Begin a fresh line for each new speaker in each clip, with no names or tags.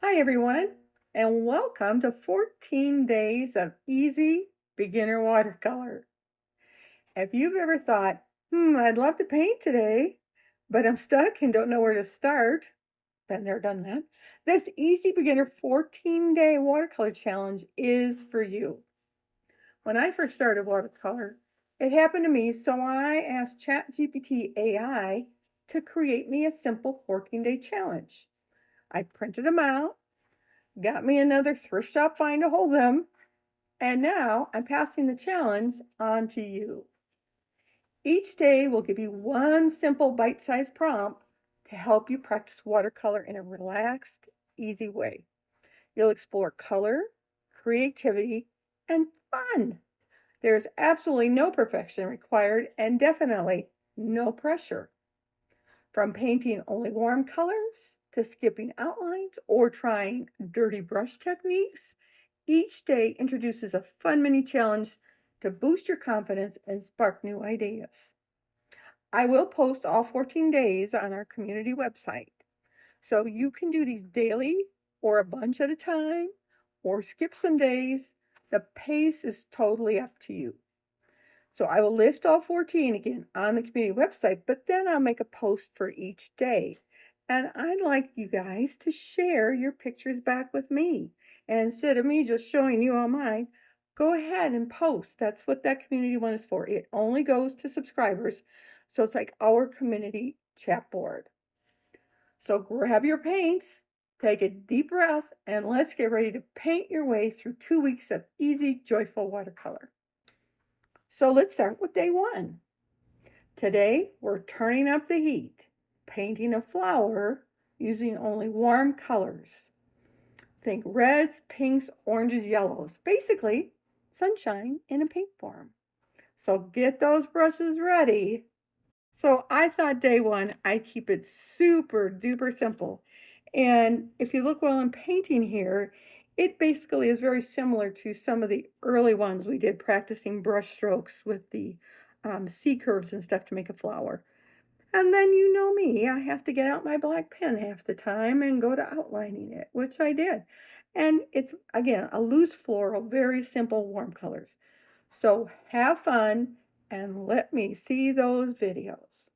Hi, everyone, and welcome to 14 Days of Easy Beginner Watercolor. If you've ever thought, I'd love to paint today, but I'm stuck and don't know where to start, been there, done that. This Easy Beginner 14-Day Watercolor Challenge is for you. When I first started watercolor, it happened to me, so I asked ChatGPT AI to create me a simple 14-day challenge. I printed them out, got me another thrift shop find to hold them, and now I'm passing the challenge on to you. Each day will give you one simple bite-sized prompt to help you practice watercolor in a relaxed, easy way. You'll explore color, creativity, and fun. There's absolutely no perfection required and definitely no pressure. From painting only warm colors to skipping outlines or trying dirty brush techniques, each day introduces a fun mini challenge to boost your confidence and spark new ideas. I will post all 14 days on our community website, so you can do these daily or a bunch at a time or skip some days. The pace is totally up to you. So I will list all 14 again on the community website, but then I'll make a post for each day. And I'd like you guys to share your pictures back with me. And instead of me just showing you all mine, go ahead and post. That's what that community one is for. It only goes to subscribers. So it's like our community chat board. So grab your paints, take a deep breath, and let's get ready to paint your way through 2 weeks of easy, joyful watercolor. So let's start with day one. Today, we're turning up the heat, painting a flower using only warm colors. Think reds, pinks, oranges, yellows. Basically, sunshine in a paint form. So get those brushes ready. So I thought day one, I'd keep it super duper simple. And if you look while I'm painting here, it basically is very similar to some of the early ones we did practicing brush strokes with the C curves and stuff to make a flower. And then you know me, I have to get out my black pen half the time and go to outlining it, which I did. And it's, again, a loose floral, very simple warm colors. So have fun and let me see those videos.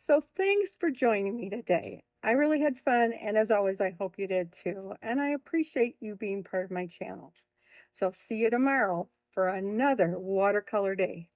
So thanks for joining me today. I really had fun, and as always, I hope you did too. And I appreciate you being part of my channel. So see you tomorrow for another watercolor day.